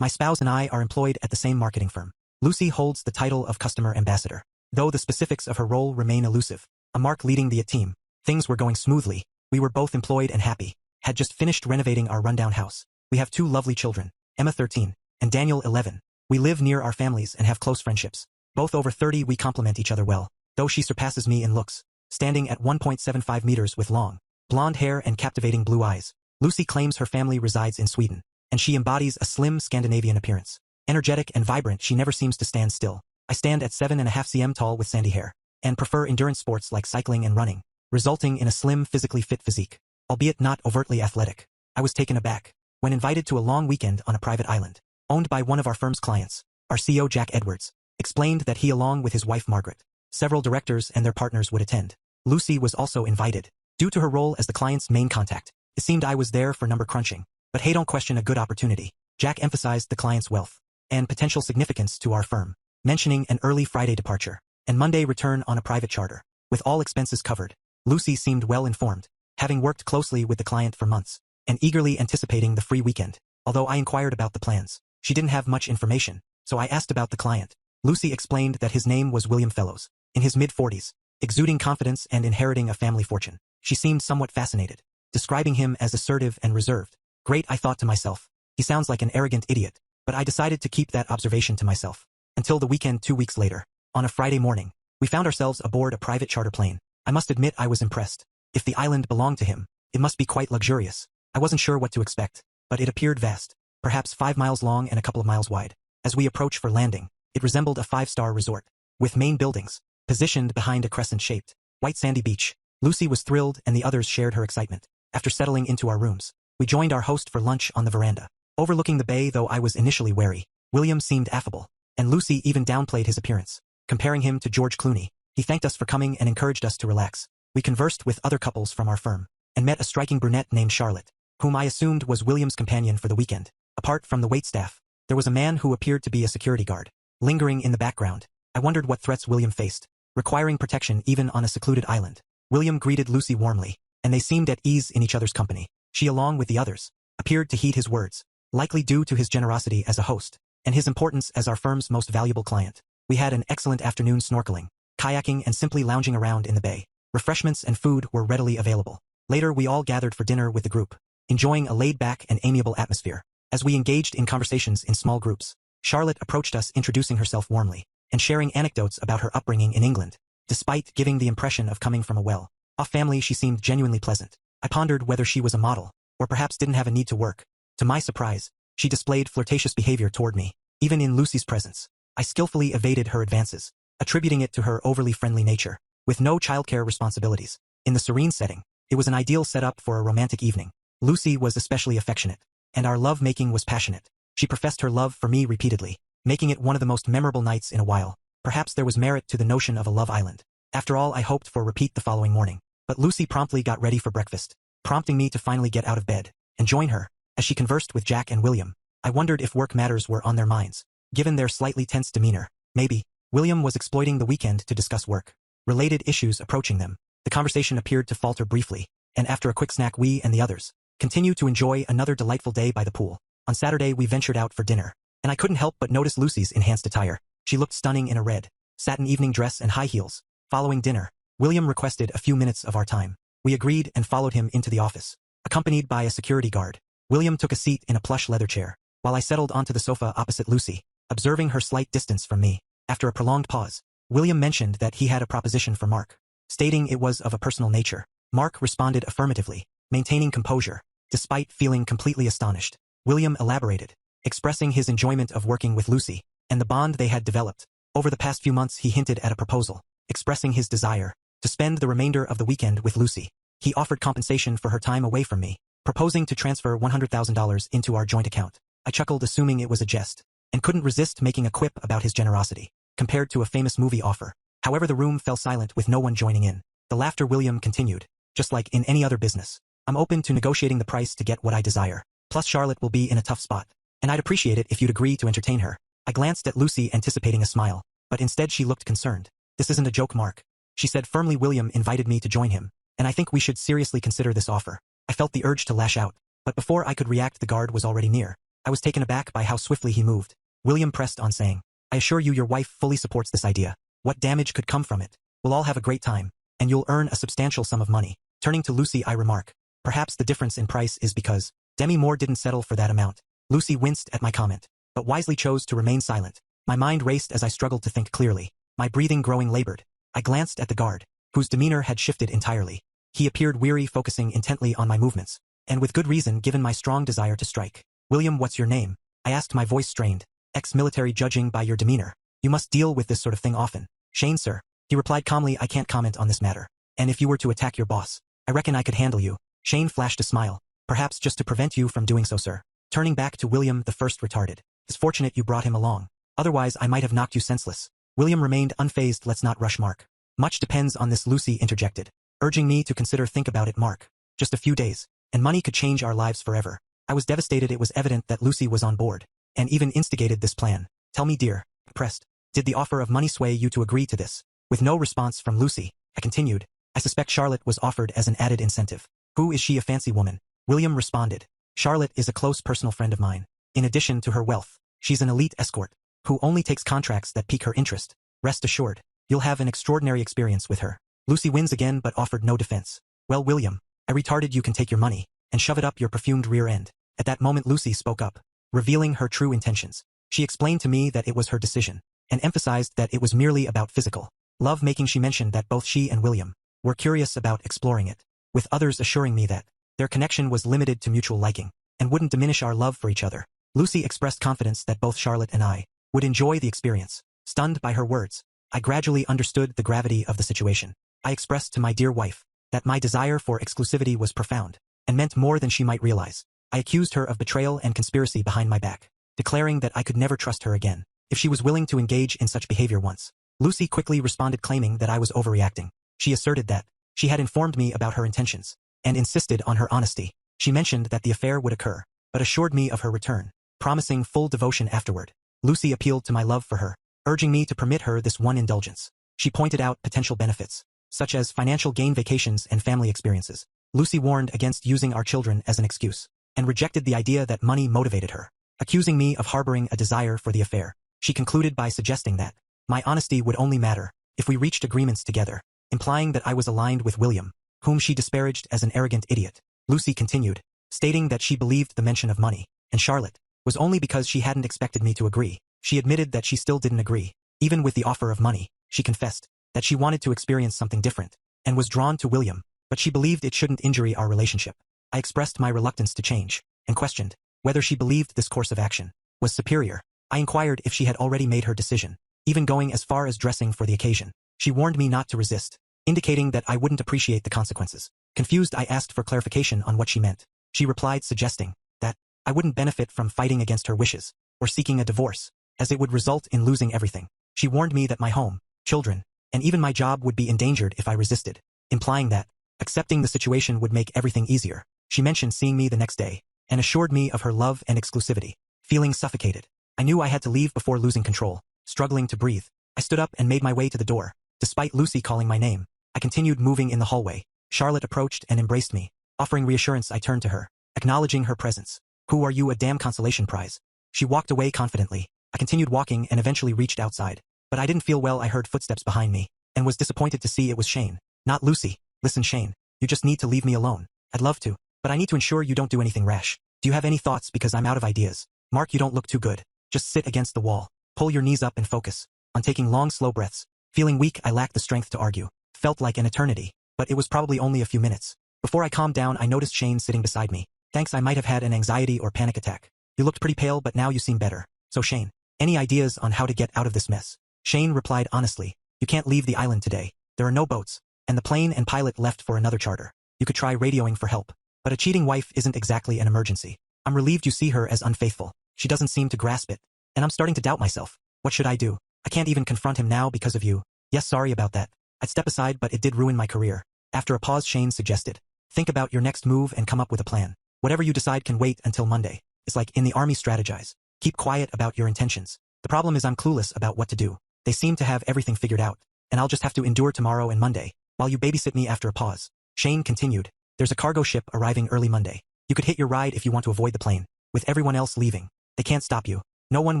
My spouse and I are employed at the same marketing firm. Lucy holds the title of customer ambassador. Though the specifics of her role remain elusive, Mark leading the team. Things were going smoothly. We were both employed and happy. Had just finished renovating our rundown house. We have two lovely children, Emma 13, and Daniel 11. We live near our families and have close friendships. Both over 30, we complement each other well, though she surpasses me in looks. Standing at 1.75 meters with long, blonde hair and captivating blue eyes, Lucy claims her family resides in Sweden, and she embodies a slim Scandinavian appearance. Energetic and vibrant, she never seems to stand still. I stand at 7.5 cm tall with sandy hair, and prefer endurance sports like cycling and running, resulting in a slim, physically fit physique, albeit not overtly athletic. I was taken aback when invited to a long weekend on a private island, owned by one of our firm's clients. Our CEO, Jack Edwards, explained that he, along with his wife Margaret, several directors and their partners would attend. Lucy was also invited. Due to her role as the client's main contact, it seemed I was there for number crunching. But hey, don't question a good opportunity. Jack emphasized the client's wealth and potential significance to our firm, mentioning an early Friday departure and Monday return on a private charter, with all expenses covered. Lucy seemed well informed, having worked closely with the client for months, and eagerly anticipating the free weekend. Although I inquired about the plans, she didn't have much information, so I asked about the client. Lucy explained that his name was William Fellows, in his mid-40s, exuding confidence and inheriting a family fortune. She seemed somewhat fascinated, describing him as assertive and reserved. Great, I thought to myself. He sounds like an arrogant idiot, but I decided to keep that observation to myself. Until the weekend 2 weeks later, on a Friday morning, we found ourselves aboard a private charter plane. I must admit I was impressed. If the island belonged to him, it must be quite luxurious. I wasn't sure what to expect, but it appeared vast, perhaps 5 miles long and a couple of miles wide. As we approached for landing, it resembled a 5-star resort, with main buildings, positioned behind a crescent-shaped, white sandy beach. Lucy was thrilled and the others shared her excitement. After settling into our rooms, we joined our host for lunch on the veranda, overlooking the bay. Though I was initially wary, William seemed affable, and Lucy even downplayed his appearance, comparing him to George Clooney. He thanked us for coming and encouraged us to relax. We conversed with other couples from our firm, and met a striking brunette named Charlotte, whom I assumed was William's companion for the weekend. Apart from the waitstaff, there was a man who appeared to be a security guard, lingering in the background. I wondered what threats William faced, requiring protection even on a secluded island. William greeted Lucy warmly, and they seemed at ease in each other's company. She, along with the others, appeared to heed his words, likely due to his generosity as a host, and his importance as our firm's most valuable client. We had an excellent afternoon snorkeling, kayaking and simply lounging around in the bay. Refreshments and food were readily available. Later we all gathered for dinner with the group, enjoying a laid-back and amiable atmosphere. As we engaged in conversations in small groups, Charlotte approached us, introducing herself warmly, and sharing anecdotes about her upbringing in England. Despite giving the impression of coming from a well-off family, she seemed genuinely pleasant. I pondered whether she was a model, or perhaps didn't have a need to work. To my surprise, she displayed flirtatious behavior toward me, even in Lucy's presence. I skillfully evaded her advances, attributing it to her overly friendly nature. With no childcare responsibilities, in the serene setting, it was an ideal setup for a romantic evening. Lucy was especially affectionate, and our love-making was passionate. She professed her love for me repeatedly, making it one of the most memorable nights in a while. Perhaps there was merit to the notion of a love island. After all, I hoped for a repeat the following morning. But Lucy promptly got ready for breakfast, prompting me to finally get out of bed and join her. As she conversed with Jack and William, I wondered if work matters were on their minds. Given their slightly tense demeanor, maybe William was exploiting the weekend to discuss work-related issues approaching them. The conversation appeared to falter briefly, and after a quick snack we and the others continued to enjoy another delightful day by the pool. On Saturday we ventured out for dinner, and I couldn't help but notice Lucy's enhanced attire. She looked stunning in a red satin evening dress and high heels. Following dinner, William requested a few minutes of our time. We agreed and followed him into the office, accompanied by a security guard. William took a seat in a plush leather chair, while I settled onto the sofa opposite Lucy, observing her slight distance from me. After a prolonged pause, William mentioned that he had a proposition for Mark, stating it was of a personal nature. Mark responded affirmatively, maintaining composure, despite feeling completely astonished. William elaborated, expressing his enjoyment of working with Lucy, and the bond they had developed. Over the past few months he hinted at a proposal, expressing his desire to spend the remainder of the weekend with Lucy. He offered compensation for her time away from me, proposing to transfer $100,000 into our joint account. I chuckled, assuming it was a jest, and couldn't resist making a quip about his generosity, compared to a famous movie offer. However, the room fell silent with no one joining in. The laughter. William continued, just like in any other business, I'm open to negotiating the price to get what I desire. Plus Charlotte will be in a tough spot, and I'd appreciate it if you'd agree to entertain her. I glanced at Lucy, anticipating a smile, but instead she looked concerned. This isn't a joke, Mark, she said firmly. William invited me to join him, and I think we should seriously consider this offer. I felt the urge to lash out, but before I could react the guard was already near. I was taken aback by how swiftly he moved. William pressed on saying, I assure you your wife fully supports this idea. What damage could come from it? We'll all have a great time, and you'll earn a substantial sum of money. Turning to Lucy, I remark, perhaps the difference in price is because Demi Moore didn't settle for that amount. Lucy winced at my comment, but wisely chose to remain silent. My mind raced as I struggled to think clearly, my breathing growing labored. I glanced at the guard, whose demeanor had shifted entirely. He appeared weary, focusing intently on my movements, and with good reason given my strong desire to strike. William, what's your name? I asked, my voice strained. Ex-military, judging by your demeanor. You must deal with this sort of thing often. Shane, sir. He replied calmly, I can't comment on this matter. And if you were to attack your boss, I reckon I could handle you. Shane flashed a smile. Perhaps just to prevent you from doing so, sir. Turning back to William, the first retorted. It's fortunate you brought him along. Otherwise I might have knocked you senseless. William remained unfazed. Let's not rush, Mark. Much depends on this, Lucy interjected, urging me to think about it, Mark. Just a few days, and money could change our lives forever. I was devastated. It was evident that Lucy was on board, and even instigated this plan. Tell me, dear, pressed, did the offer of money sway you to agree to this? With no response from Lucy, I continued, I suspect Charlotte was offered as an added incentive. Who is she? A fancy woman. William responded. Charlotte is a close personal friend of mine. In addition to her wealth, she's an elite escort, who only takes contracts that pique her interest. Rest assured, you'll have an extraordinary experience with her. Lucy wins again but offered no defense. Well, William, I retorted, you can take your money, and shove it up your perfumed rear end. At that moment Lucy spoke up, revealing her true intentions. She explained to me that it was her decision, and emphasized that it was merely about physical love-making. She mentioned that both she and William were curious about exploring it, with others assuring me that their connection was limited to mutual liking, and wouldn't diminish our love for each other. Lucy expressed confidence that both Charlotte and I would enjoy the experience. Stunned by her words, I gradually understood the gravity of the situation. I expressed to my dear wife that my desire for exclusivity was profound, and meant more than she might realize. I accused her of betrayal and conspiracy behind my back, declaring that I could never trust her again if she was willing to engage in such behavior once. Lucy quickly responded, claiming that I was overreacting. She asserted that she had informed me about her intentions, and insisted on her honesty. She mentioned that the affair would occur, but assured me of her return, promising full devotion afterward. Lucy appealed to my love for her, urging me to permit her this one indulgence. She pointed out potential benefits, such as financial gain, vacations, and family experiences. Lucy warned against using our children as an excuse, and rejected the idea that money motivated her, accusing me of harboring a desire for the affair. She concluded by suggesting that my honesty would only matter if we reached agreements together, implying that I was aligned with William, whom she disparaged as an arrogant idiot. Lucy continued, stating that she believed the mention of money and Charlotte was only because she hadn't expected me to agree. She admitted that she still didn't agree. Even with the offer of money, she confessed that she wanted to experience something different, and was drawn to William, but she believed it shouldn't injure our relationship. I expressed my reluctance to change, and questioned whether she believed this course of action was superior. I inquired if she had already made her decision, even going as far as dressing for the occasion. She warned me not to resist, indicating that I wouldn't appreciate the consequences. Confused, I asked for clarification on what she meant. She replied, suggesting that I wouldn't benefit from fighting against her wishes, or seeking a divorce, as it would result in losing everything. She warned me that my home, children, and even my job would be endangered if I resisted, implying that accepting the situation would make everything easier. She mentioned seeing me the next day, and assured me of her love and exclusivity. Feeling suffocated, I knew I had to leave before losing control. Struggling to breathe, I stood up and made my way to the door. Despite Lucy calling my name, I continued moving in the hallway. Charlotte approached and embraced me. Offering reassurance, I turned to her, acknowledging her presence. Who are you? A damn consolation prize. She walked away confidently. I continued walking and eventually reached outside. But I didn't feel well. I heard footsteps behind me, and was disappointed to see it was Shane, not Lucy. Listen, Shane, you just need to leave me alone. I'd love to, but I need to ensure you don't do anything rash. Do you have any thoughts? Because I'm out of ideas. Mark, you don't look too good. Just sit against the wall. Pull your knees up and focus on taking long, slow breaths. Feeling weak, I lacked the strength to argue. Felt like an eternity, but it was probably only a few minutes. Before I calmed down, I noticed Shane sitting beside me. Thanks, I might have had an anxiety or panic attack. You looked pretty pale, but now you seem better. So Shane, any ideas on how to get out of this mess? Shane replied honestly, you can't leave the island today. There are no boats, and the plane and pilot left for another charter. You could try radioing for help, but a cheating wife isn't exactly an emergency. I'm relieved you see her as unfaithful. She doesn't seem to grasp it, and I'm starting to doubt myself. What should I do? I can't even confront him now because of you. Yes, sorry about that. I'd step aside, but it did ruin my career. After a pause, Shane suggested, think about your next move and come up with a plan. Whatever you decide can wait until Monday. It's like in the army, strategize. Keep quiet about your intentions. The problem is I'm clueless about what to do. They seem to have everything figured out, and I'll just have to endure tomorrow and Monday, while you babysit me. After a pause, Shane continued, there's a cargo ship arriving early Monday. You could hit your ride if you want to avoid the plane, with everyone else leaving. They can't stop you. No one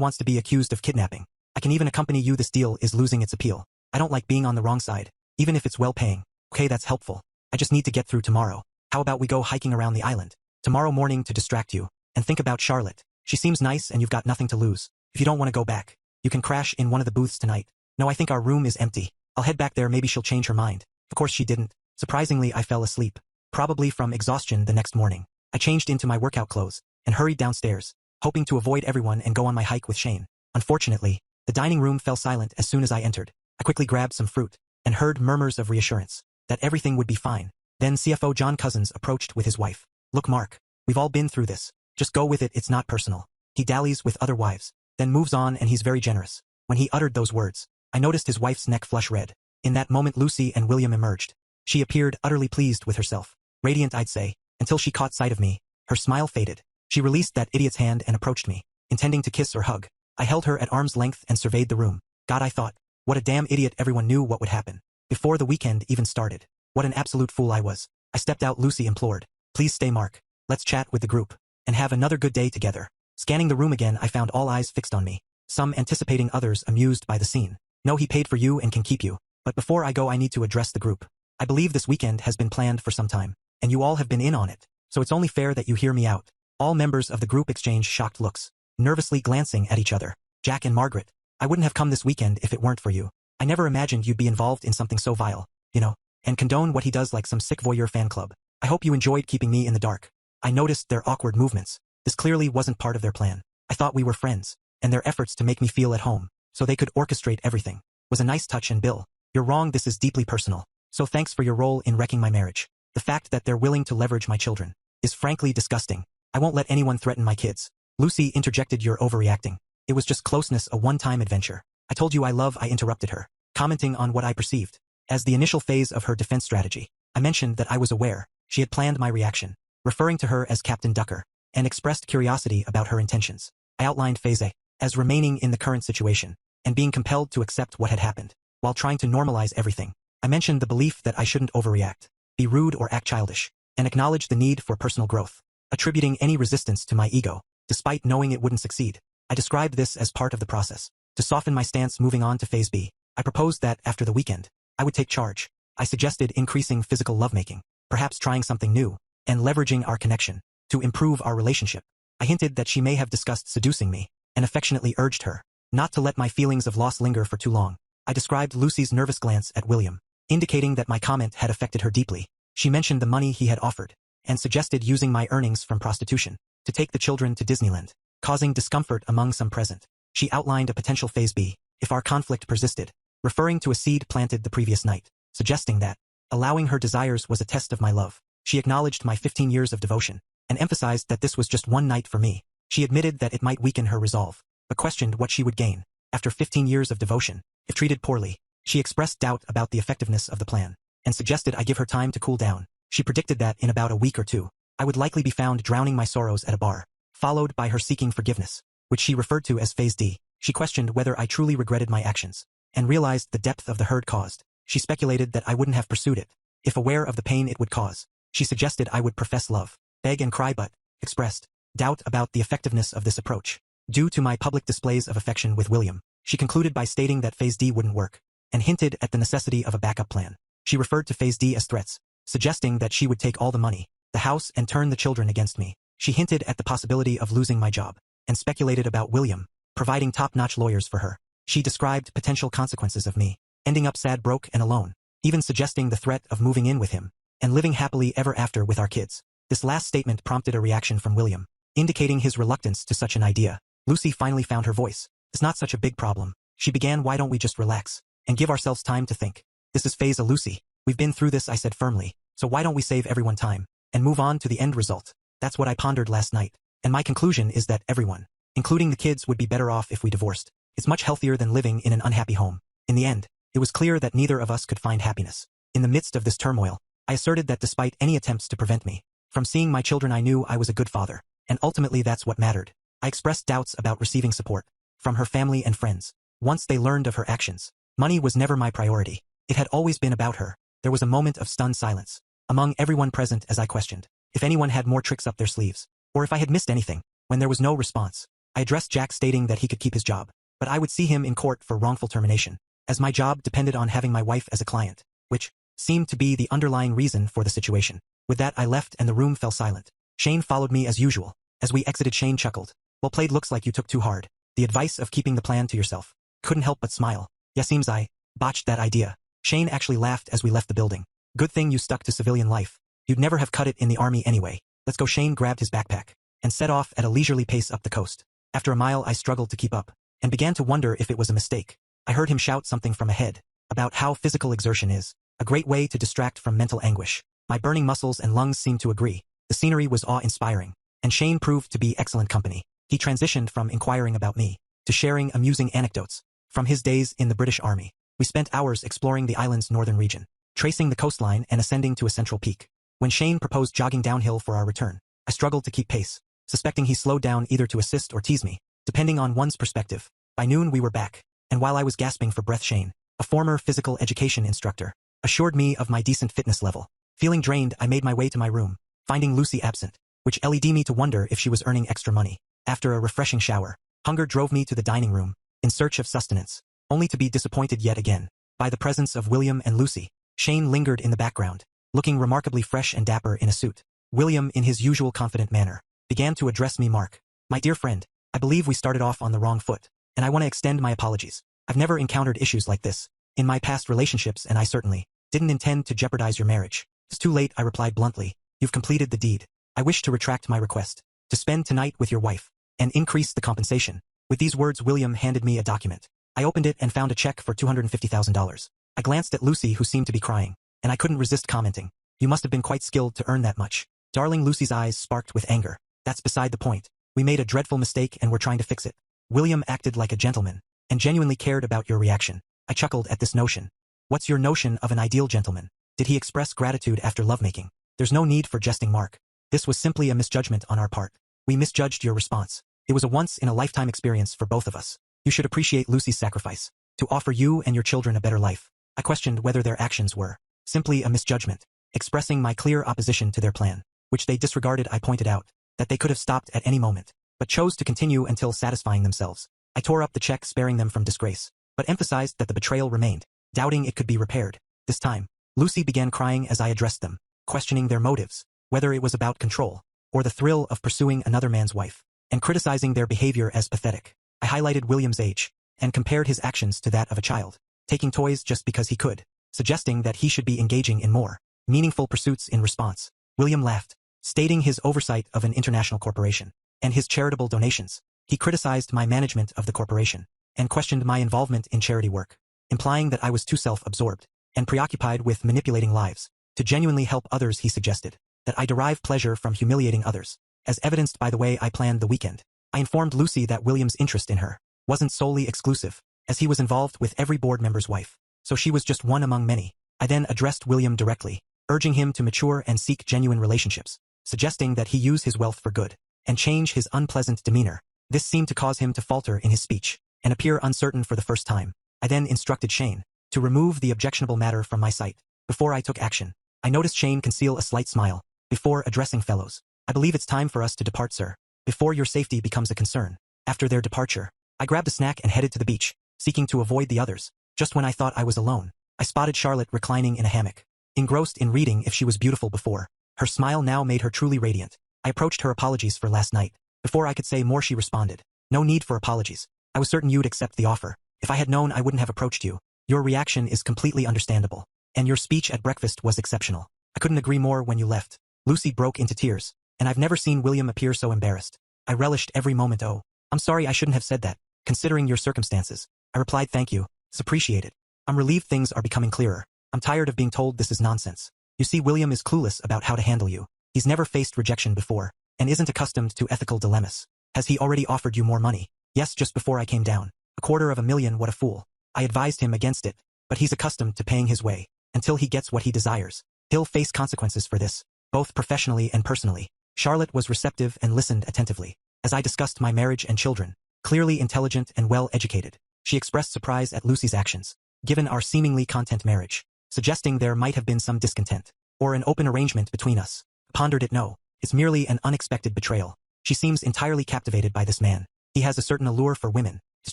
wants to be accused of kidnapping. I can even accompany you. This deal is losing its appeal. I don't like being on the wrong side, even if it's well-paying. Okay, that's helpful. I just need to get through tomorrow. How about we go hiking around the island tomorrow morning to distract you? And think about Charlotte. She seems nice and you've got nothing to lose. If you don't want to go back, you can crash in one of the booths tonight. No, I think our room is empty. I'll head back there. Maybe she'll change her mind. Of course she didn't. Surprisingly, I fell asleep. Probably from exhaustion the next morning. I changed into my workout clothes and hurried downstairs, hoping to avoid everyone and go on my hike with Shane. Unfortunately, the dining room fell silent as soon as I entered. I quickly grabbed some fruit and heard murmurs of reassurance that everything would be fine. Then CFO John Cousins approached with his wife. Look, Mark, we've all been through this. Just go with it. It's not personal. He dallies with other wives, then moves on, and he's very generous. When he uttered those words, I noticed his wife's neck flush red. In that moment, Lucy and William emerged. She appeared utterly pleased with herself. Radiant, I'd say, until she caught sight of me. Her smile faded. She released that idiot's hand and approached me, intending to kiss or hug. I held her at arm's length and surveyed the room. God, I thought, what a damn idiot. Everyone knew what would happen before the weekend even started. What an absolute fool I was. I stepped out. Lucy implored. Please stay, Mark. Let's chat with the group and have another good day together. Scanning the room again, I found all eyes fixed on me, some anticipating, others amused by the scene. No, he paid for you and can keep you. But before I go, I need to address the group. I believe this weekend has been planned for some time, and you all have been in on it, so it's only fair that you hear me out. All members of the group exchanged shocked looks, nervously glancing at each other. Jack and Margaret, I wouldn't have come this weekend if it weren't for you. I never imagined you'd be involved in something so vile, you know, and condone what he does like some sick voyeur fan club. I hope you enjoyed keeping me in the dark. I noticed their awkward movements. This clearly wasn't part of their plan. I thought we were friends, and their efforts to make me feel at home, so they could orchestrate everything, was a nice touch. And Bill, you're wrong. This is deeply personal. So thanks for your role in wrecking my marriage. The fact that they're willing to leverage my children is frankly disgusting. I won't let anyone threaten my kids. Lucy interjected. You're overreacting. It was just closeness, a one-time adventure. I told you I interrupted her, commenting on what I perceived as the initial phase of her defense strategy. I mentioned that I was aware she had planned my reaction, referring to her as Captain Ducker, and expressed curiosity about her intentions. I outlined phase A as remaining in the current situation and being compelled to accept what had happened, while trying to normalize everything. I mentioned the belief that I shouldn't overreact, be rude or act childish, and acknowledge the need for personal growth, attributing any resistance to my ego, despite knowing it wouldn't succeed. I described this as part of the process. To soften my stance moving on to phase B, I proposed that after the weekend, I would take charge. I suggested increasing physical lovemaking, perhaps trying something new, and leveraging our connection to improve our relationship. I hinted that she may have discussed seducing me, and affectionately urged her not to let my feelings of loss linger for too long. I described Lucy's nervous glance at William, indicating that my comment had affected her deeply. She mentioned the money he had offered, and suggested using my earnings from prostitution to take the children to Disneyland, causing discomfort among some present. She outlined a potential phase B if our conflict persisted, referring to a seed planted the previous night, suggesting that allowing her desires was a test of my love. She acknowledged my 15 years of devotion, and emphasized that this was just one night for me. She admitted that it might weaken her resolve, but questioned what she would gain after 15 years of devotion if treated poorly. She expressed doubt about the effectiveness of the plan, and suggested I give her time to cool down. She predicted that in about a week or two, I would likely be found drowning my sorrows at a bar, followed by her seeking forgiveness, which she referred to as phase D. She questioned whether I truly regretted my actions, and realized the depth of the hurt caused. She speculated that I wouldn't have pursued it if aware of the pain it would cause. She suggested I would profess love, beg and cry, but expressed doubt about the effectiveness of this approach. Due to my public displays of affection with William, she concluded by stating that phase D wouldn't work, and hinted at the necessity of a backup plan. She referred to phase D as threats, suggesting that she would take all the money, the house, and turn the children against me. She hinted at the possibility of losing my job, and speculated about William providing top-notch lawyers for her. She described potential consequences of me ending up sad, broke, and alone, even suggesting the threat of moving in with him and living happily ever after with our kids. This last statement prompted a reaction from William, indicating his reluctance to such an idea. Lucy finally found her voice. It's not such a big problem, she began. Why don't we just relax and give ourselves time to think? This is phase A, Lucy. We've been through this, I said firmly, so why don't we save everyone time and move on to the end result? That's what I pondered last night, and my conclusion is that everyone, including the kids, would be better off if we divorced. It's much healthier than living in an unhappy home. In the end, it was clear that neither of us could find happiness. In the midst of this turmoil, I asserted that despite any attempts to prevent me from seeing my children, I knew I was a good father, and ultimately that's what mattered. I expressed doubts about receiving support from her family and friends once they learned of her actions. Money was never my priority. It had always been about her. There was a moment of stunned silence among everyone present as I questioned if anyone had more tricks up their sleeves, or if I had missed anything. When there was no response, I addressed Jack stating that he could keep his job, but I would see him in court for wrongful termination, as my job depended on having my wife as a client, which seemed to be the underlying reason for the situation. With that I left and the room fell silent. Shane followed me as usual. As we exited, Shane chuckled. Well played, looks like you took too hard. The advice of keeping the plan to yourself. Couldn't help but smile. Yeah, seems I botched that idea. Shane actually laughed as we left the building. Good thing you stuck to civilian life. You'd never have cut it in the army anyway. Let's go. Shane grabbed his backpack and set off at a leisurely pace up the coast. After a mile I struggled to keep up and began to wonder if it was a mistake. I heard him shout something from ahead about how physical exertion is a great way to distract from mental anguish. My burning muscles and lungs seemed to agree. The scenery was awe-inspiring, and Shane proved to be excellent company. He transitioned from inquiring about me to sharing amusing anecdotes from his days in the British Army. We spent hours exploring the island's northern region, tracing the coastline and ascending to a central peak. When Shane proposed jogging downhill for our return, I struggled to keep pace, suspecting he slowed down either to assist or tease me, depending on one's perspective. By noon we were back, and while I was gasping for breath, Shane, a former physical education instructor, assured me of my decent fitness level. Feeling drained, I made my way to my room, finding Lucy absent, which led me to wonder if she was earning extra money. After a refreshing shower, hunger drove me to the dining room, in search of sustenance, only to be disappointed yet again by the presence of William and Lucy. Shane lingered in the background, looking remarkably fresh and dapper in a suit. William, in his usual confident manner, began to address me. Mark, my dear friend, I believe we started off on the wrong foot, and I want to extend my apologies. I've never encountered issues like this in my past relationships, and I certainly didn't intend to jeopardize your marriage. It's too late, I replied bluntly. You've completed the deed. I wish to retract my request to spend tonight with your wife and increase the compensation. With these words, William handed me a document. I opened it and found a check for $250,000. I glanced at Lucy, who seemed to be crying, and I couldn't resist commenting. You must have been quite skilled to earn that much. Darling, Lucy's eyes sparked with anger. That's beside the point. We made a dreadful mistake and we're trying to fix it. William acted like a gentleman and genuinely cared about your reaction. I chuckled at this notion. What's your notion of an ideal gentleman? Did he express gratitude after lovemaking? There's no need for jesting, Mark. This was simply a misjudgment on our part. We misjudged your response. It was a once-in-a-lifetime experience for both of us. You should appreciate Lucy's sacrifice to offer you and your children a better life. I questioned whether their actions were simply a misjudgment, expressing my clear opposition to their plan, which they disregarded. I pointed out that they could have stopped at any moment, but chose to continue until satisfying themselves. I tore up the check, sparing them from disgrace, but emphasized that the betrayal remained, doubting it could be repaired. This time, Lucy began crying as I addressed them, questioning their motives, whether it was about control or the thrill of pursuing another man's wife, and criticizing their behavior as pathetic. I highlighted William's age and compared his actions to that of a child, taking toys just because he could, suggesting that he should be engaging in more meaningful pursuits. In response, William laughed, stating his oversight of an international corporation and his charitable donations. He criticized my management of the corporation and questioned my involvement in charity work, implying that I was too self-absorbed and preoccupied with manipulating lives to genuinely help others. He suggested that I derive pleasure from humiliating others, as evidenced by the way I planned the weekend. I informed Lucy that William's interest in her wasn't solely exclusive, as he was involved with every board member's wife, so she was just one among many. I then addressed William directly, urging him to mature and seek genuine relationships, suggesting that he use his wealth for good and change his unpleasant demeanor. This seemed to cause him to falter in his speech and appear uncertain for the first time. I then instructed Shane to remove the objectionable matter from my sight. Before I took action, I noticed Shane conceal a slight smile before addressing fellows. I believe it's time for us to depart, sir, before your safety becomes a concern. After their departure, I grabbed a snack and headed to the beach, seeking to avoid the others. Just when I thought I was alone, I spotted Charlotte reclining in a hammock, engrossed in reading. If she was beautiful before, her smile now made her truly radiant. I approached her apologies for last night. Before I could say more, she responded, "No need for apologies. I was certain you'd accept the offer. If I had known, I wouldn't have approached you. Your reaction is completely understandable, and your speech at breakfast was exceptional. I couldn't agree more." When you left, Lucy broke into tears, and I've never seen William appear so embarrassed. I relished every moment. "Oh, I'm sorry, I shouldn't have said that, considering your circumstances." I replied, "Thank you. It's appreciated. I'm relieved things are becoming clearer. I'm tired of being told this is nonsense. You see, William is clueless about how to handle you. He's never faced rejection before, and isn't accustomed to ethical dilemmas. Has he already offered you more money?" "Yes, just before I came down. $250,000, what a fool." I advised him against it, but he's accustomed to paying his way. Until he gets what he desires, he'll face consequences for this, both professionally and personally. Charlotte was receptive and listened attentively as I discussed my marriage and children. Clearly intelligent and well-educated, she expressed surprise at Lucy's actions, given our seemingly content marriage, suggesting there might have been some discontent or an open arrangement between us. I pondered it. "No, it's merely an unexpected betrayal. She seems entirely captivated by this man. He has a certain allure for women. He's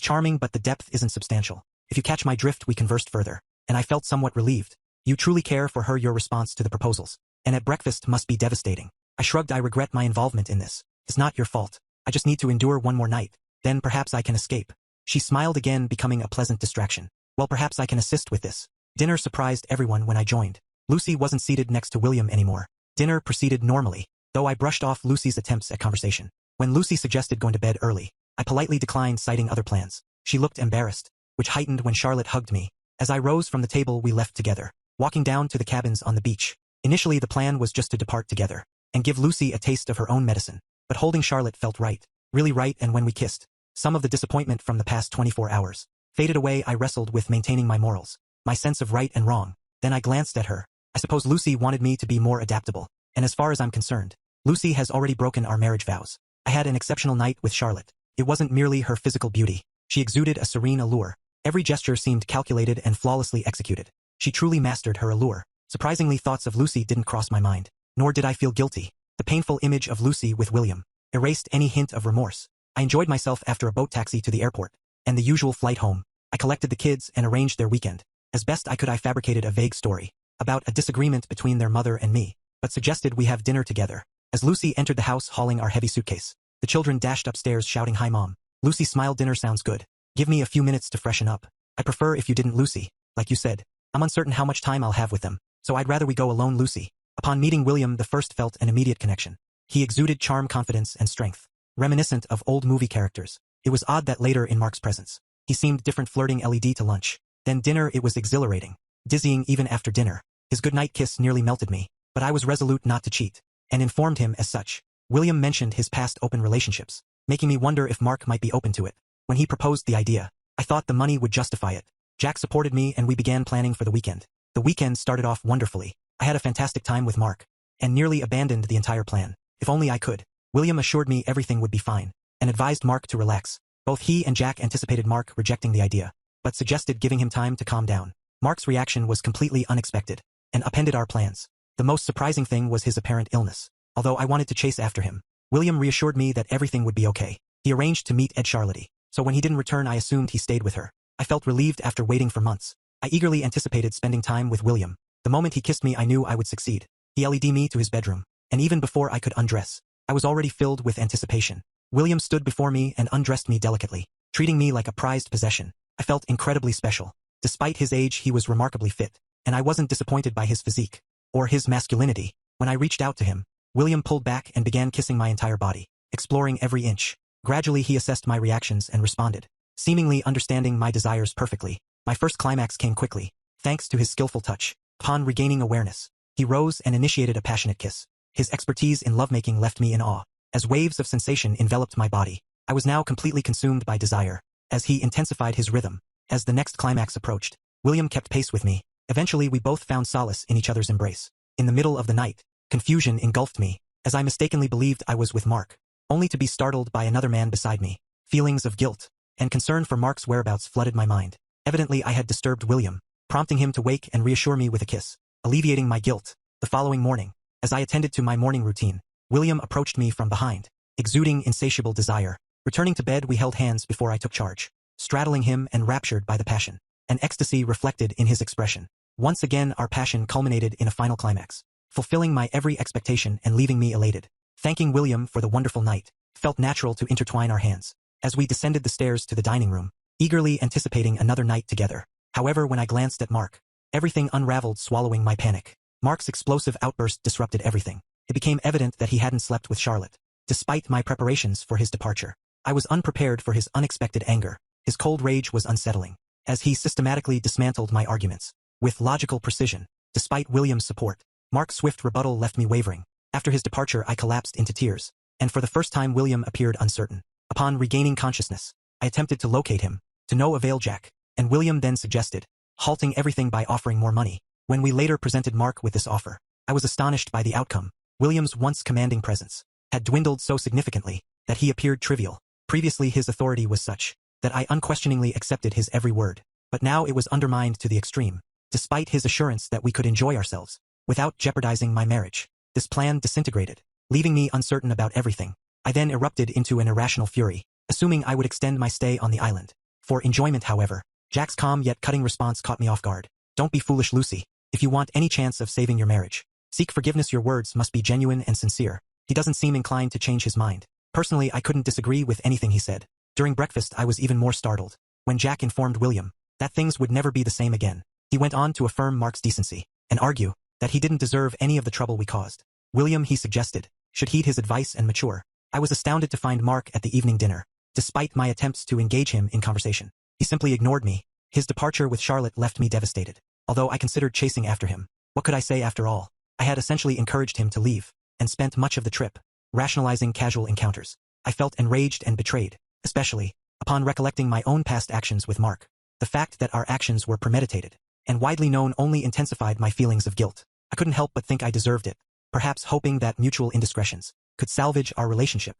charming, but the depth isn't substantial. If you catch my drift, we conversed further, and I felt somewhat relieved. You truly care for her. Your response to the proposals, and at breakfast, must be devastating. I shrugged. I regret my involvement in this. It's not your fault. I just need to endure one more night. Then perhaps I can escape. She smiled again, becoming a pleasant distraction. Well, perhaps I can assist with this. Dinner surprised everyone when I joined. Lucy wasn't seated next to William anymore. Dinner proceeded normally, though I brushed off Lucy's attempts at conversation. When Lucy suggested going to bed early, I politely declined, citing other plans. She looked embarrassed, which heightened when Charlotte hugged me. As I rose from the table, we left together, walking down to the cabins on the beach. Initially, the plan was just to depart together and give Lucy a taste of her own medicine, but holding Charlotte felt right, really right. And when we kissed, some of the disappointment from the past 24 hours faded away. I wrestled with maintaining my morals, my sense of right and wrong. Then I glanced at her. I suppose Lucy wanted me to be more adaptable, and as far as I'm concerned, Lucy has already broken our marriage vows. I had an exceptional night with Charlotte. It wasn't merely her physical beauty. She exuded a serene allure. Every gesture seemed calculated and flawlessly executed. She truly mastered her allure. Surprisingly, thoughts of Lucy didn't cross my mind, nor did I feel guilty. The painful image of Lucy with William erased any hint of remorse. I enjoyed myself after a boat taxi to the airport and the usual flight home. I collected the kids and arranged their weekend. As best I could, I fabricated a vague story about a disagreement between their mother and me, but suggested we have dinner together. As Lucy entered the house hauling our heavy suitcase, the children dashed upstairs shouting, "Hi, Mom." Lucy smiled. "Dinner sounds good. Give me a few minutes to freshen up. I prefer if you didn't, Lucy. Like you said, I'm uncertain how much time I'll have with them, so I'd rather we go alone, Lucy." Upon meeting William, the first felt an immediate connection. He exuded charm, confidence, and strength, reminiscent of old movie characters. It was odd that later, in Mark's presence, he seemed different, flirting LED to lunch. Then dinner. It was exhilarating, dizzying even after dinner. His goodnight kiss nearly melted me, but I was resolute not to cheat, and informed him as such. William mentioned his past open relationships, making me wonder if Mark might be open to it. When he proposed the idea, I thought the money would justify it. Jack supported me, and we began planning for the weekend. The weekend started off wonderfully. I had a fantastic time with Mark, and nearly abandoned the entire plan. If only I could. William assured me everything would be fine, and advised Mark to relax. Both he and Jack anticipated Mark rejecting the idea, but suggested giving him time to calm down. Mark's reaction was completely unexpected, and upended our plans. The most surprising thing was his apparent illness. Although I wanted to chase after him, William reassured me that everything would be okay. He arranged to meet Ed Charlotte, so when he didn't return, I assumed he stayed with her. I felt relieved after waiting for months. I eagerly anticipated spending time with William. The moment he kissed me, I knew I would succeed. He led me to his bedroom, and even before I could undress, I was already filled with anticipation. William stood before me and undressed me delicately, treating me like a prized possession. I felt incredibly special. Despite his age, he was remarkably fit, and I wasn't disappointed by his physique or his masculinity. When I reached out to him, William pulled back and began kissing my entire body, exploring every inch. Gradually, he assessed my reactions and responded, seemingly understanding my desires perfectly. My first climax came quickly, thanks to his skillful touch. Upon regaining awareness, he rose and initiated a passionate kiss. His expertise in lovemaking left me in awe. As waves of sensation enveloped my body, I was now completely consumed by desire. As he intensified his rhythm, as the next climax approached, William kept pace with me. Eventually, we both found solace in each other's embrace. In the middle of the night, confusion engulfed me, as I mistakenly believed I was with Mark, only to be startled by another man beside me. Feelings of guilt and concern for Mark's whereabouts flooded my mind. Evidently, I had disturbed William, prompting him to wake and reassure me with a kiss, alleviating my guilt. The following morning, as I attended to my morning routine, William approached me from behind, exuding insatiable desire. Returning to bed, we held hands before I took charge, straddling him and raptured by the passion. An ecstasy reflected in his expression. Once again, our passion culminated in a final climax, fulfilling my every expectation and leaving me elated. Thanking William for the wonderful night, felt natural to intertwine our hands, as we descended the stairs to the dining room, eagerly anticipating another night together. However, when I glanced at Mark, everything unraveled, swallowing my panic. Mark's explosive outburst disrupted everything. It became evident that he hadn't slept with Charlotte. Despite my preparations for his departure, I was unprepared for his unexpected anger. His cold rage was unsettling, as he systematically dismantled my arguments with logical precision. Despite William's support, Mark's swift rebuttal left me wavering. After his departure, I collapsed into tears, and for the first time William appeared uncertain. Upon regaining consciousness, I attempted to locate him, to no avail. Jack and William then suggested halting everything by offering more money. When we later presented Mark with this offer, I was astonished by the outcome. William's once commanding presence had dwindled so significantly that he appeared trivial. Previously, his authority was such that I unquestioningly accepted his every word, but now it was undermined to the extreme. Despite his assurance that we could enjoy ourselves without jeopardizing my marriage, this plan disintegrated, leaving me uncertain about everything. I then erupted into an irrational fury. assuming I would extend my stay on the island. For enjoyment, however, Jack's calm yet cutting response caught me off guard. Don't be foolish, Lucy. If you want any chance of saving your marriage, seek forgiveness. Your words must be genuine and sincere. He doesn't seem inclined to change his mind. Personally, I couldn't disagree with anything he said. During breakfast, I was even more startled when Jack informed William that things would never be the same again. He went on to affirm Mark's decency and argue that he didn't deserve any of the trouble we caused. William, he suggested, should heed his advice and mature. I was astounded to find Mark at the evening dinner. Despite my attempts to engage him in conversation, he simply ignored me. His departure with Charlotte left me devastated. Although I considered chasing after him, what could I say after all? I had essentially encouraged him to leave, and spent much of the trip rationalizing casual encounters. I felt enraged and betrayed, especially upon recollecting my own past actions with Mark. The fact that our actions were premeditated and widely known only intensified my feelings of guilt. I couldn't help but think I deserved it, perhaps hoping that mutual indiscretions could salvage our relationship.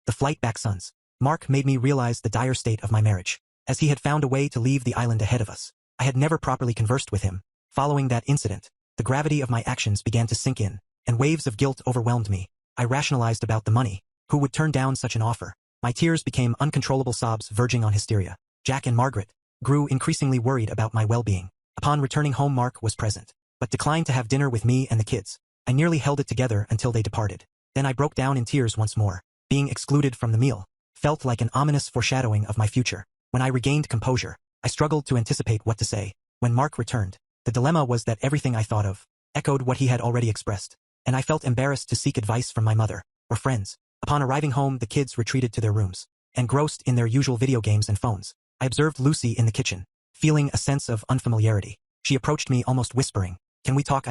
The flight back Sons. Mark made me realize the dire state of my marriage, as he had found a way to leave the island ahead of us. I had never properly conversed with him. Following that incident, the gravity of my actions began to sink in, and waves of guilt overwhelmed me. I rationalized about the money. Who would turn down such an offer? My tears became uncontrollable sobs verging on hysteria. Jack and Margaret grew increasingly worried about my well-being. Upon returning home, Mark was present, but declined to have dinner with me and the kids. I nearly held it together until they departed. Then I broke down in tears once more. Being excluded from the meal felt like an ominous foreshadowing of my future. When I regained composure, I struggled to anticipate what to say. When Mark returned, the dilemma was that everything I thought of echoed what he had already expressed, and I felt embarrassed to seek advice from my mother or friends. Upon arriving home, the kids retreated to their rooms, engrossed in their usual video games and phones. I observed Lucy in the kitchen, feeling a sense of unfamiliarity. She approached me almost whispering, "Can we talk?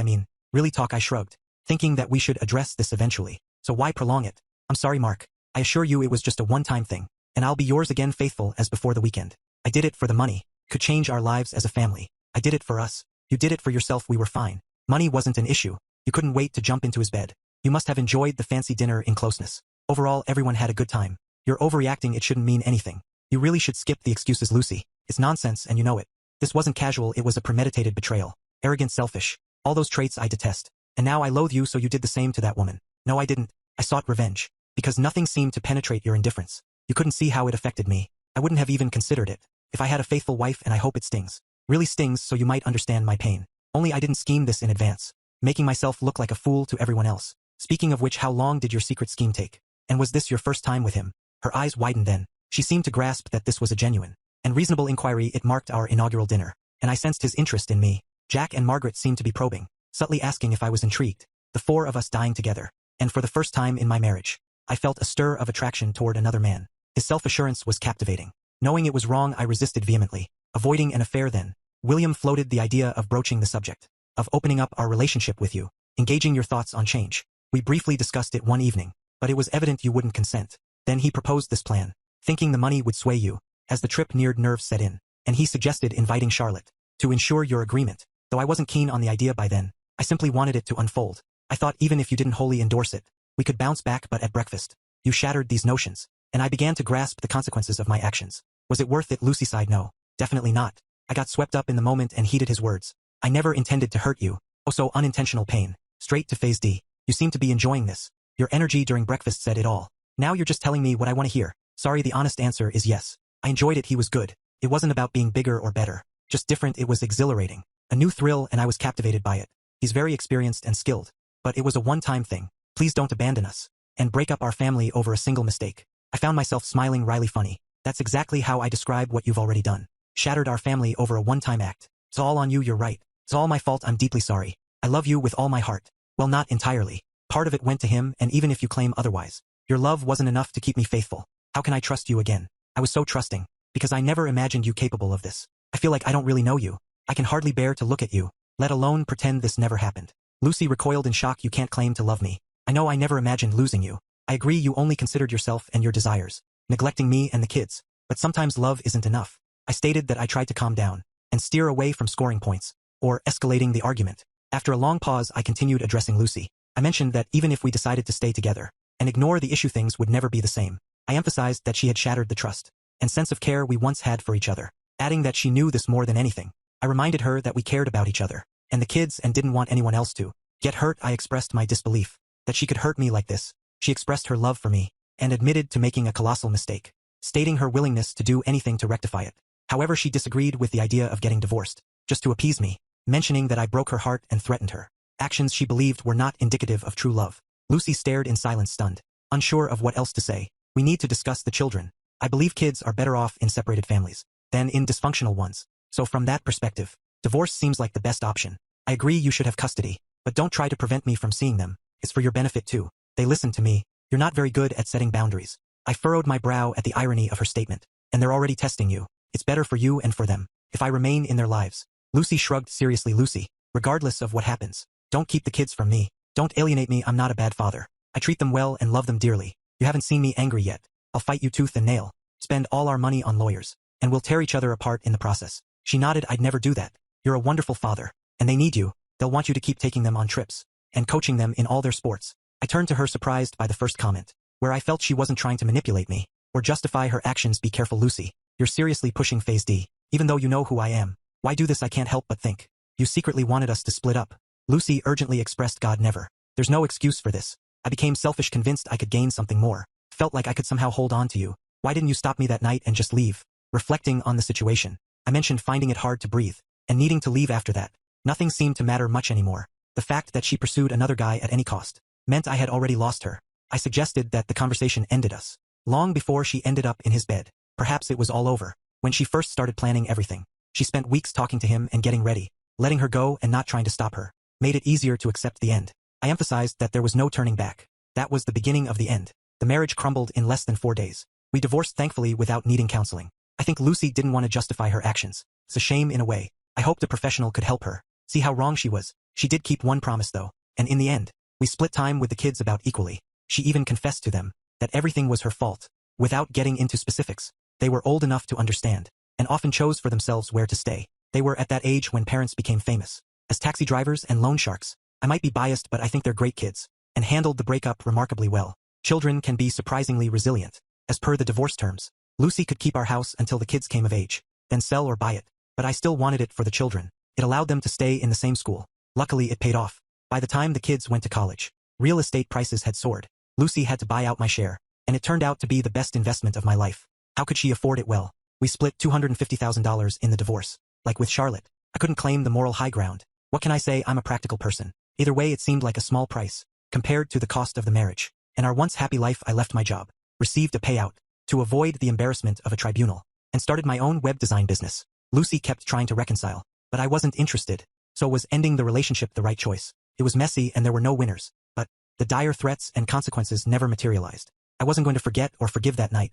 Really talk?" I shrugged, thinking that we should address this eventually. So why prolong it? "I'm sorry, Mark. I assure you it was just a one-time thing, and I'll be yours again, faithful as before the weekend. I did it for the money. Could change our lives as a family. I did it for us. You did it for yourself. We were fine. Money wasn't an issue. You couldn't wait to jump into his bed. You must have enjoyed the fancy dinner in closeness. Overall, everyone had a good time. You're overreacting. It shouldn't mean anything. You really should skip the excuses, Lucy. It's nonsense and you know it. This wasn't casual. It was a premeditated betrayal. Arrogant, selfish. All those traits I detest. And now I loathe you, so you did the same to that woman." "No, I didn't. I sought revenge. Because nothing seemed to penetrate your indifference. You couldn't see how it affected me. I wouldn't have even considered it if I had a faithful wife, and I hope it stings. Really stings, so you might understand my pain. Only I didn't scheme this in advance, making myself look like a fool to everyone else. Speaking of which, how long did your secret scheme take? And was this your first time with him?" Her eyes widened then. She seemed to grasp that this was a genuine and reasonable inquiry. It marked our inaugural dinner, and I sensed his interest in me. Jack and Margaret seemed to be probing, subtly asking if I was intrigued. The four of us dying together, and for the first time in my marriage, I felt a stir of attraction toward another man. His self-assurance was captivating. Knowing it was wrong, I resisted vehemently, avoiding an affair then. William floated the idea of broaching the subject, of opening up our relationship with you, engaging your thoughts on change. We briefly discussed it one evening, but it was evident you wouldn't consent. Then he proposed this plan, thinking the money would sway you. As the trip neared, nerves set in, and he suggested inviting Charlotte to ensure your agreement. Though I wasn't keen on the idea by then, I simply wanted it to unfold. I thought even if you didn't wholly endorse it, we could bounce back. But at breakfast, you shattered these notions, and I began to grasp the consequences of my actions. Was it worth it? Lucy sighed. No, definitely not. I got swept up in the moment and heeded his words. I never intended to hurt you. Oh, so unintentional pain. Straight to phase D. You seem to be enjoying this. Your energy during breakfast said it all. Now you're just telling me what I want to hear. Sorry, the honest answer is yes. I enjoyed it. He was good. It wasn't about being bigger or better, just different. It was exhilarating. A new thrill, and I was captivated by it. He's very experienced and skilled, but it was a one-time thing. Please don't abandon us and break up our family over a single mistake. I found myself smiling wryly funny. That's exactly how I describe what you've already done. Shattered our family over a one-time act. It's all on you. You're right. It's all my fault. I'm deeply sorry. I love you with all my heart. Well, not entirely. Part of it went to him, and even if you claim otherwise, your love wasn't enough to keep me faithful. How can I trust you again? I was so trusting, because I never imagined you capable of this. I feel like I don't really know you. I can hardly bear to look at you, let alone pretend this never happened. Lucy recoiled in shock. You can't claim to love me. I know I never imagined losing you. I agree you only considered yourself and your desires, neglecting me and the kids. But sometimes love isn't enough. I stated that I tried to calm down and steer away from scoring points or escalating the argument. After a long pause, I continued addressing Lucy. I mentioned that even if we decided to stay together and ignore the issue, things would never be the same. I emphasized that she had shattered the trust and sense of care we once had for each other, adding that she knew this more than anything. I reminded her that we cared about each other and the kids and didn't want anyone else to get hurt. I expressed my disbelief that she could hurt me like this. She expressed her love for me and admitted to making a colossal mistake, stating her willingness to do anything to rectify it. However, she disagreed with the idea of getting divorced, just to appease me, mentioning that I broke her heart and threatened her. Actions she believed were not indicative of true love. Lucy stared in silence, stunned, unsure of what else to say. We need to discuss the children. I believe kids are better off in separated families than in dysfunctional ones. So from that perspective, divorce seems like the best option. I agree you should have custody, but don't try to prevent me from seeing them. It's for your benefit too. They listened to me. You're not very good at setting boundaries. I furrowed my brow at the irony of her statement. And they're already testing you. It's better for you and for them if I remain in their lives. Lucy shrugged. Seriously, Lucy, regardless of what happens, don't keep the kids from me. Don't alienate me. I'm not a bad father. I treat them well and love them dearly. You haven't seen me angry yet. I'll fight you tooth and nail, spend all our money on lawyers, and we'll tear each other apart in the process. She nodded. I'd never do that. You're a wonderful father, and they need you. They'll want you to keep taking them on trips and coaching them in all their sports. I turned to her, surprised by the first comment, where I felt she wasn't trying to manipulate me or justify her actions. Be careful, Lucy. You're seriously pushing Phase D. Even though you know who I am, why do this? I can't help but think you secretly wanted us to split up. Lucy urgently expressed. God, never. There's no excuse for this. I became selfish, convinced I could gain something more. Felt like I could somehow hold on to you. Why didn't you stop me that night and just leave? Reflecting on the situation, I mentioned finding it hard to breathe and needing to leave after that. Nothing seemed to matter much anymore. The fact that she pursued another guy at any cost meant I had already lost her. I suggested that the conversation ended us long before she ended up in his bed. Perhaps it was all over when she first started planning everything. She spent weeks talking to him and getting ready. Letting her go and not trying to stop her made it easier to accept the end. I emphasized that there was no turning back. That was the beginning of the end. The marriage crumbled in less than 4 days. We divorced, thankfully, without needing counseling. I think Lucy didn't want to justify her actions. It's a shame in a way. I hoped a professional could help her see how wrong she was. She did keep one promise though, and in the end, we split time with the kids about equally. She even confessed to them that everything was her fault. Without getting into specifics, they were old enough to understand, and often chose for themselves where to stay. They were at that age when parents became famous as taxi drivers and loan sharks. I might be biased, but I think they're great kids and handled the breakup remarkably well. Children can be surprisingly resilient. As per the divorce terms, Lucy could keep our house until the kids came of age, then sell or buy it. But I still wanted it for the children. It allowed them to stay in the same school. Luckily, it paid off. By the time the kids went to college, real estate prices had soared. Lucy had to buy out my share, and it turned out to be the best investment of my life. How could she afford it? Well, we split $250,000 in the divorce. Like with Charlotte, I couldn't claim the moral high ground. What can I say? I'm a practical person. Either way, it seemed like a small price compared to the cost of the marriage. In our once happy life, I left my job, received a payout to avoid the embarrassment of a tribunal, and started my own web design business. Lucy kept trying to reconcile, but I wasn't interested. So was ending the relationship the right choice? It was messy and there were no winners, but the dire threats and consequences never materialized. I wasn't going to forget or forgive that night.